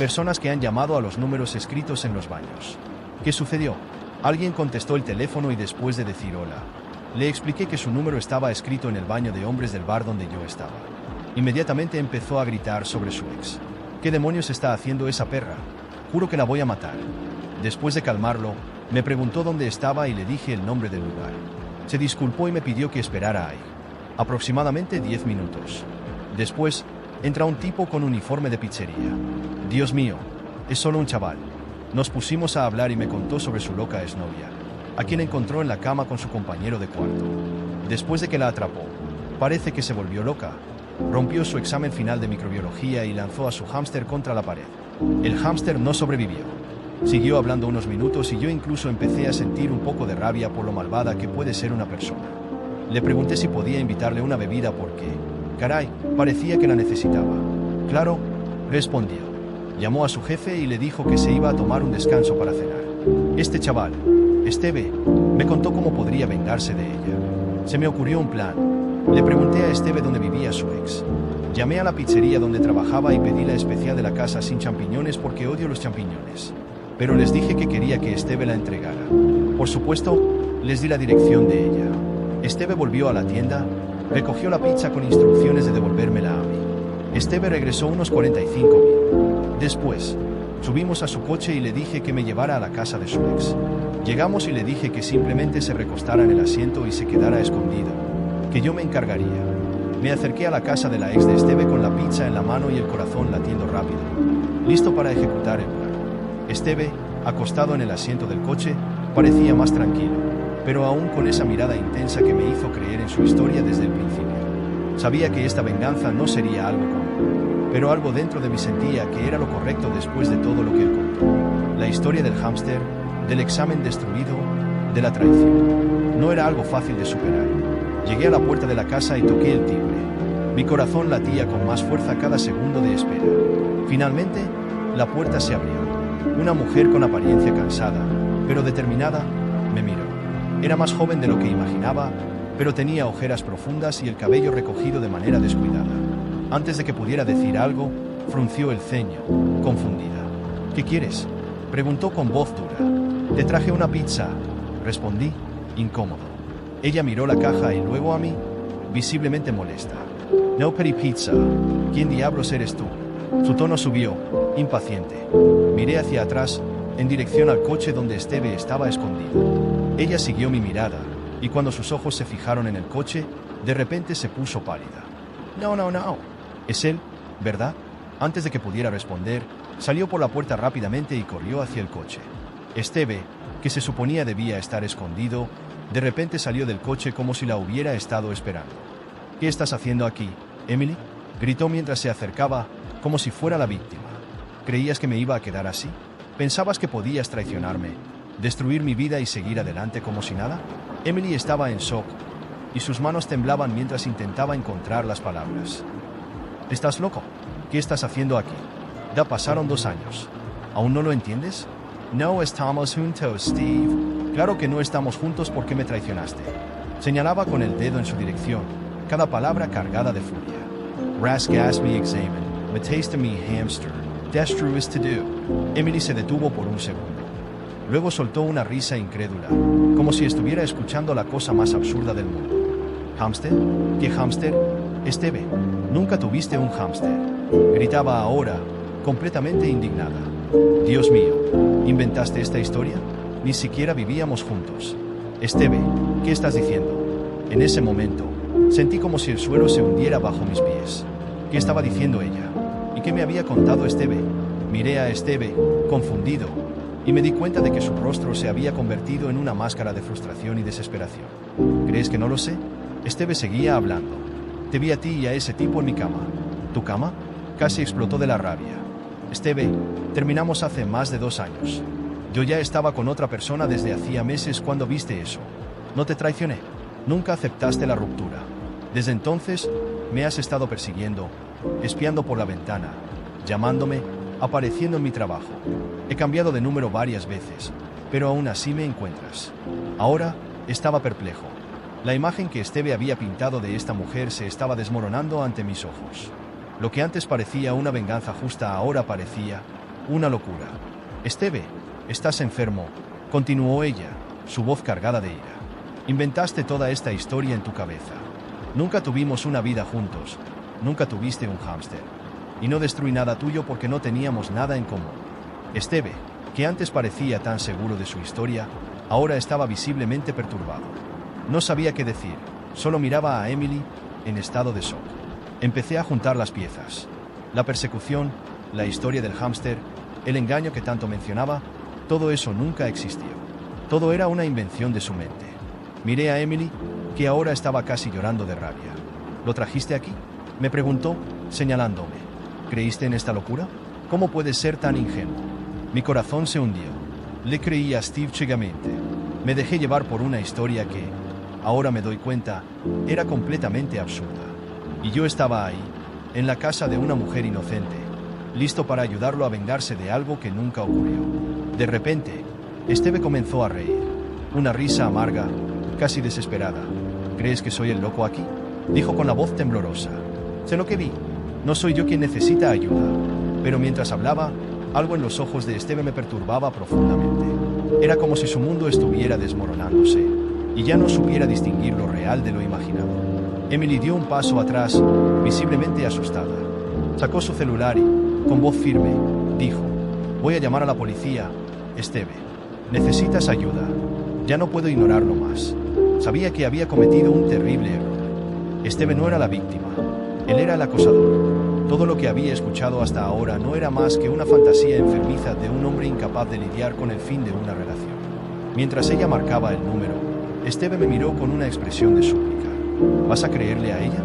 Personas que han llamado a los números escritos en los baños. ¿Qué sucedió? Alguien contestó el teléfono y después de decir hola, le expliqué que su número estaba escrito en el baño de hombres del bar donde yo estaba. Inmediatamente empezó a gritar sobre su ex. ¿Qué demonios está haciendo esa perra? Juro que la voy a matar. Después de calmarlo, me preguntó dónde estaba y le dije el nombre del lugar. Se disculpó y me pidió que esperara ahí. Aproximadamente 10 minutos. Después, entra un tipo con uniforme de pizzería. Dios mío, es solo un chaval. Nos pusimos a hablar y me contó sobre su loca exnovia, a quien encontró en la cama con su compañero de cuarto. Después de que la atrapó, parece que se volvió loca. Rompió su examen final de microbiología y lanzó a su hámster contra la pared. El hámster no sobrevivió. Siguió hablando unos minutos y yo incluso empecé a sentir un poco de rabia por lo malvada que puede ser una persona. Le pregunté si podía invitarle una bebida porque, caray, parecía que la necesitaba. Claro, respondió. Llamó a su jefe y le dijo que se iba a tomar un descanso para cenar. Este chaval, Esteve, me contó cómo podría vengarse de ella. Se me ocurrió un plan. Le pregunté a Esteve dónde vivía su ex. Llamé a la pizzería donde trabajaba y pedí la especial de la casa sin champiñones porque odio los champiñones. Pero les dije que quería que Esteve la entregara. Por supuesto, les di la dirección de ella. Esteve volvió a la tienda, recogió la pizza con instrucciones de devolvérmela a mí. Esteve regresó unos 45.000. Después, subimos a su coche y le dije que me llevara a la casa de su ex. Llegamos y le dije que simplemente se recostara en el asiento y se quedara escondido, que yo me encargaría. Me acerqué a la casa de la ex de Esteve con la pizza en la mano y el corazón latiendo rápido, listo para ejecutar el plan. Esteve, acostado en el asiento del coche, parecía más tranquilo, pero aún con esa mirada intensa que me hizo creer en su historia desde el principio. Sabía que esta venganza no sería algo común, pero algo dentro de mí sentía que era lo correcto después de todo lo que él contó. La historia del hámster, del examen destruido, de la traición. No era algo fácil de superar. Llegué a la puerta de la casa y toqué el timbre. Mi corazón latía con más fuerza cada segundo de espera. Finalmente, la puerta se abrió. Una mujer con apariencia cansada, pero determinada, me miró. Era más joven de lo que imaginaba, pero tenía ojeras profundas y el cabello recogido de manera descuidada. Antes de que pudiera decir algo, frunció el ceño, confundida. ¿Qué quieres?, preguntó con voz dura. Te traje una pizza, respondí, incómodo. Ella miró la caja y luego a mí, visiblemente molesta. No pedí pizza. ¿Quién diablos eres tú? Su tono subió, impaciente. Miré hacia atrás, en dirección al coche donde Esteve estaba escondido. Ella siguió mi mirada, y cuando sus ojos se fijaron en el coche, de repente se puso pálida. No. Es él, ¿verdad? Antes de que pudiera responder, salió por la puerta rápidamente y corrió hacia el coche. Esteve, que se suponía debía estar escondido, de repente salió del coche como si la hubiera estado esperando. ¿Qué estás haciendo aquí, Emily?, gritó mientras se acercaba, como si fuera la víctima. ¿Creías que me iba a quedar así? ¿Pensabas que podías traicionarme, destruir mi vida y seguir adelante como si nada? Emily estaba en shock, y sus manos temblaban mientras intentaba encontrar las palabras. ¿Estás loco? ¿Qué estás haciendo aquí? Ya pasaron 2 años. ¿Aún no lo entiendes? No estamos juntos, Steve. Claro que no estamos juntos porque me traicionaste. Señalaba con el dedo en su dirección, cada palabra cargada de furia. Rasgas mi examen, mataste mi hamster, destruiste tú. Emily se detuvo por un segundo. Luego soltó una risa incrédula, como si estuviera escuchando la cosa más absurda del mundo. ¿Hámster? ¿Qué hámster? Esteve, nunca tuviste un hámster. Gritaba ahora, completamente indignada. Dios mío, ¿inventaste esta historia? Ni siquiera vivíamos juntos. Esteve, ¿qué estás diciendo? En ese momento, sentí como si el suelo se hundiera bajo mis pies. ¿Qué estaba diciendo ella? ¿Y qué me había contado Esteve? Miré a Esteve, confundido, y me di cuenta de que su rostro se había convertido en una máscara de frustración y desesperación. ¿Crees que no lo sé? Esteve seguía hablando. Te vi a ti y a ese tipo en mi cama. ¿Tu cama? Casi explotó de la rabia. Esteve, terminamos hace más de 2 años. Yo ya estaba con otra persona desde hacía meses cuando viste eso. No te traicioné. Nunca aceptaste la ruptura. Desde entonces, me has estado persiguiendo, espiando por la ventana, llamándome, apareciendo en mi trabajo. He cambiado de número varias veces, pero aún así me encuentras. Ahora, estaba perplejo. La imagen que Esteve había pintado de esta mujer se estaba desmoronando ante mis ojos. Lo que antes parecía una venganza justa ahora parecía Una locura. Esteve, estás enfermo, continuó ella, su voz cargada de ira. Inventaste toda esta historia en tu cabeza. Nunca tuvimos una vida juntos, nunca tuviste un hámster. Y no destruí nada tuyo porque no teníamos nada en común. Esteve, que antes parecía tan seguro de su historia, ahora estaba visiblemente perturbado. No sabía qué decir, solo miraba a Emily, en estado de shock. Empecé a juntar las piezas. La persecución, la historia del hámster, el engaño que tanto mencionaba, todo eso nunca existió. Todo era una invención de su mente. Miré a Emily, que ahora estaba casi llorando de rabia. ¿Lo trajiste aquí?, me preguntó, señalándome. ¿Creíste en esta locura? ¿Cómo puedes ser tan ingenuo? Mi corazón se hundió. Le creí a Steve ciegamente. Me dejé llevar por una historia que, ahora me doy cuenta, era completamente absurda. Y yo estaba ahí, en la casa de una mujer inocente, listo para ayudarlo a vengarse de algo que nunca ocurrió. De repente, Esteve comenzó a reír. Una risa amarga, casi desesperada. ¿Crees que soy el loco aquí?, dijo con la voz temblorosa. Sé lo que vi. No soy yo quien necesita ayuda. Pero mientras hablaba, algo en los ojos de Esteve me perturbaba profundamente. Era como si su mundo estuviera desmoronándose, y ya no supiera distinguir lo real de lo imaginado. Emily dio un paso atrás, visiblemente asustada. Sacó su celular y, con voz firme, dijo: voy a llamar a la policía, Esteve. Necesitas ayuda. Ya no puedo ignorarlo más. Sabía que había cometido un terrible error. Esteve no era la víctima. Él era el acosador. Todo lo que había escuchado hasta ahora no era más que una fantasía enfermiza de un hombre incapaz de lidiar con el fin de una relación. Mientras ella marcaba el número, Esteve me miró con una expresión de súplica. ¿Vas a creerle a ella?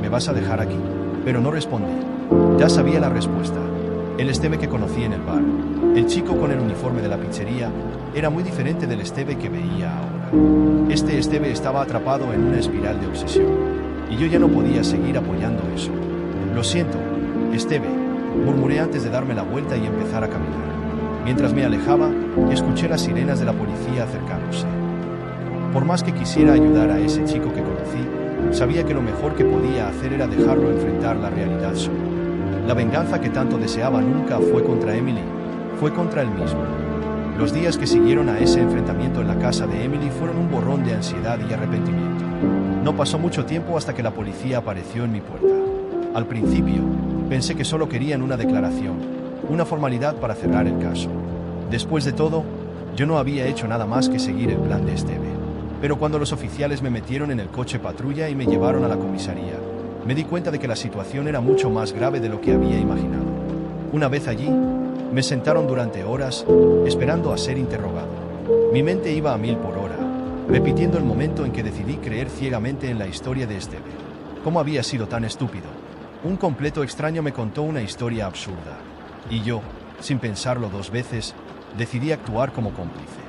¿Me vas a dejar aquí? Pero no respondí. Ya sabía la respuesta. El Esteve que conocí en el bar, el chico con el uniforme de la pizzería, era muy diferente del Esteve que veía ahora. Este Esteve estaba atrapado en una espiral de obsesión. Y yo ya no podía seguir apoyando eso. Lo siento, Esteve, murmuré antes de darme la vuelta y empezar a caminar. Mientras me alejaba, escuché las sirenas de la policía acercándose. Por más que quisiera ayudar a ese chico que conocí, sabía que lo mejor que podía hacer era dejarlo enfrentar la realidad solo. La venganza que tanto deseaba nunca fue contra Emily, fue contra él mismo. Los días que siguieron a ese enfrentamiento en la casa de Emily fueron un borrón de ansiedad y arrepentimiento. No pasó mucho tiempo hasta que la policía apareció en mi puerta. Al principio, pensé que solo querían una declaración, una formalidad para cerrar el caso. Después de todo, yo no había hecho nada más que seguir el plan de Esteve. Pero cuando los oficiales me metieron en el coche patrulla y me llevaron a la comisaría, me di cuenta de que la situación era mucho más grave de lo que había imaginado. Una vez allí, me sentaron durante horas, esperando a ser interrogado. Mi mente iba a 1000 por hora, repitiendo el momento en que decidí creer ciegamente en la historia de Esteve. ¿Cómo había sido tan estúpido? Un completo extraño me contó una historia absurda. Y yo, sin pensarlo 2 veces, decidí actuar como cómplice.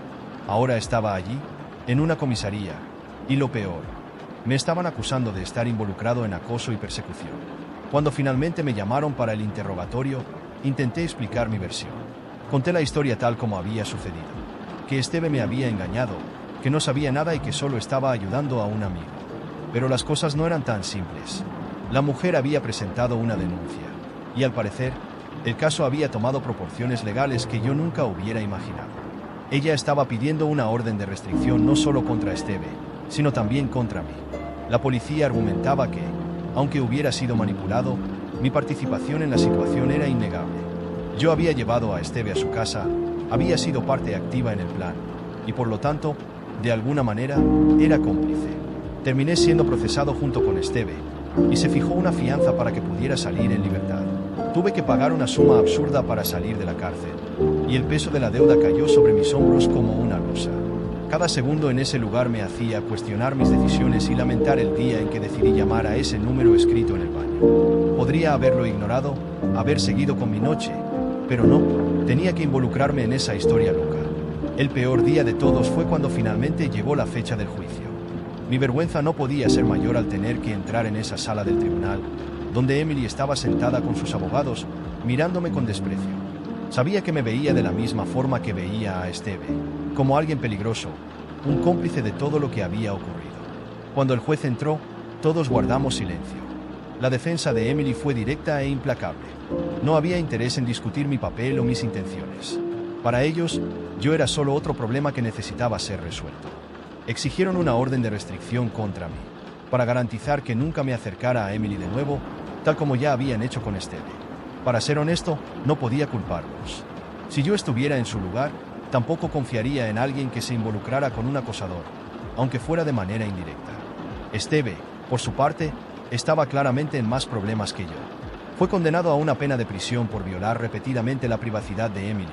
Ahora estaba allí, en una comisaría, y lo peor, me estaban acusando de estar involucrado en acoso y persecución. Cuando finalmente me llamaron para el interrogatorio, intenté explicar mi versión. Conté la historia tal como había sucedido. Que Esteve me había engañado, que no sabía nada y que solo estaba ayudando a un amigo. Pero las cosas no eran tan simples. La mujer había presentado una denuncia, y al parecer, el caso había tomado proporciones legales que yo nunca hubiera imaginado. Ella estaba pidiendo una orden de restricción no solo contra Esteve, sino también contra mí. La policía argumentaba que, aunque hubiera sido manipulado, mi participación en la situación era innegable. Yo había llevado a Esteve a su casa, había sido parte activa en el plan, y por lo tanto, de alguna manera, era cómplice. Terminé siendo procesado junto con Esteve, y se fijó una fianza para que pudiera salir en libertad. Tuve que pagar una suma absurda para salir de la cárcel, y el peso de la deuda cayó sobre mis hombros como una losa. Cada segundo en ese lugar me hacía cuestionar mis decisiones y lamentar el día en que decidí llamar a ese número escrito en el baño. Podría haberlo ignorado, haber seguido con mi noche, pero no, tenía que involucrarme en esa historia loca. El peor día de todos fue cuando finalmente llegó la fecha del juicio. Mi vergüenza no podía ser mayor al tener que entrar en esa sala del tribunal, donde Emily estaba sentada con sus abogados, mirándome con desprecio. Sabía que me veía de la misma forma que veía a Esteve, como alguien peligroso, un cómplice de todo lo que había ocurrido. Cuando el juez entró, todos guardamos silencio. La defensa de Emily fue directa e implacable. No había interés en discutir mi papel o mis intenciones. Para ellos, yo era solo otro problema que necesitaba ser resuelto. Exigieron una orden de restricción contra mí, para garantizar que nunca me acercara a Emily de nuevo, tal como ya habían hecho con Esteve. Para ser honesto, no podía culparlos. Si yo estuviera en su lugar, tampoco confiaría en alguien que se involucrara con un acosador, aunque fuera de manera indirecta. Esteve, por su parte, estaba claramente en más problemas que yo. Fue condenado a una pena de prisión por violar repetidamente la privacidad de Emily,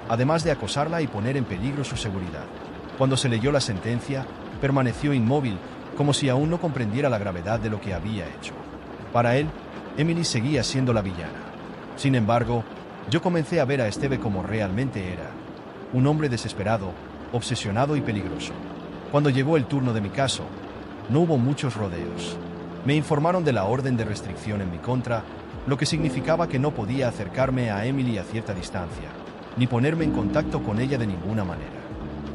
además de acosarla y poner en peligro su seguridad. Cuando se leyó la sentencia, permaneció inmóvil, como si aún no comprendiera la gravedad de lo que había hecho. Para él, Emily seguía siendo la villana. Sin embargo, yo comencé a ver a Esteve como realmente era: un hombre desesperado, obsesionado y peligroso. Cuando llegó el turno de mi caso, no hubo muchos rodeos. Me informaron de la orden de restricción en mi contra, lo que significaba que no podía acercarme a Emily a cierta distancia, ni ponerme en contacto con ella de ninguna manera.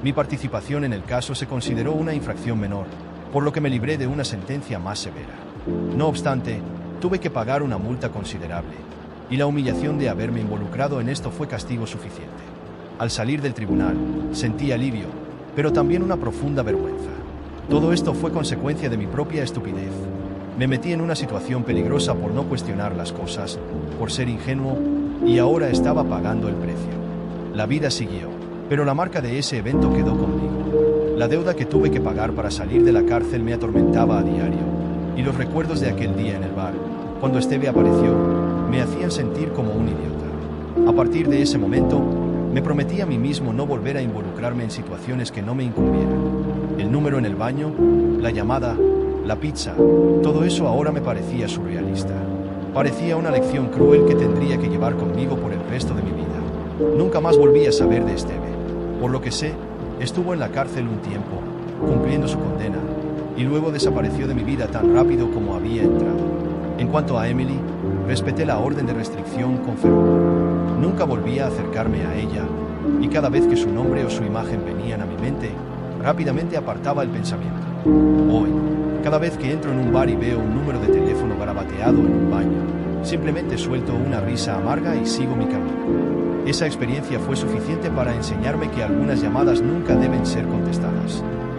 Mi participación en el caso se consideró una infracción menor, por lo que me libré de una sentencia más severa. No obstante, tuve que pagar una multa considerable, y la humillación de haberme involucrado en esto fue castigo suficiente. Al salir del tribunal, sentí alivio, pero también una profunda vergüenza. Todo esto fue consecuencia de mi propia estupidez. Me metí en una situación peligrosa por no cuestionar las cosas, por ser ingenuo, y ahora estaba pagando el precio. La vida siguió, pero la marca de ese evento quedó conmigo. La deuda que tuve que pagar para salir de la cárcel me atormentaba a diario, y los recuerdos de aquel día en el bar, cuando Esteve apareció, me hacían sentir como un idiota. A partir de ese momento, me prometí a mí mismo no volver a involucrarme en situaciones que no me incumbieran. El número en el baño, la llamada, la pizza, todo eso ahora me parecía surrealista. Parecía una lección cruel que tendría que llevar conmigo por el resto de mi vida. Nunca más volví a saber de Esteve. Por lo que sé, estuvo en la cárcel un tiempo, cumpliendo su condena, y luego desapareció de mi vida tan rápido como había entrado. En cuanto a Emily, respeté la orden de restricción con fervor. Nunca volví a acercarme a ella, y cada vez que su nombre o su imagen venían a mi mente, rápidamente apartaba el pensamiento. Hoy, cada vez que entro en un bar y veo un número de teléfono garabateado en un baño, simplemente suelto una risa amarga y sigo mi camino. Esa experiencia fue suficiente para enseñarme que algunas llamadas nunca deben ser contestadas.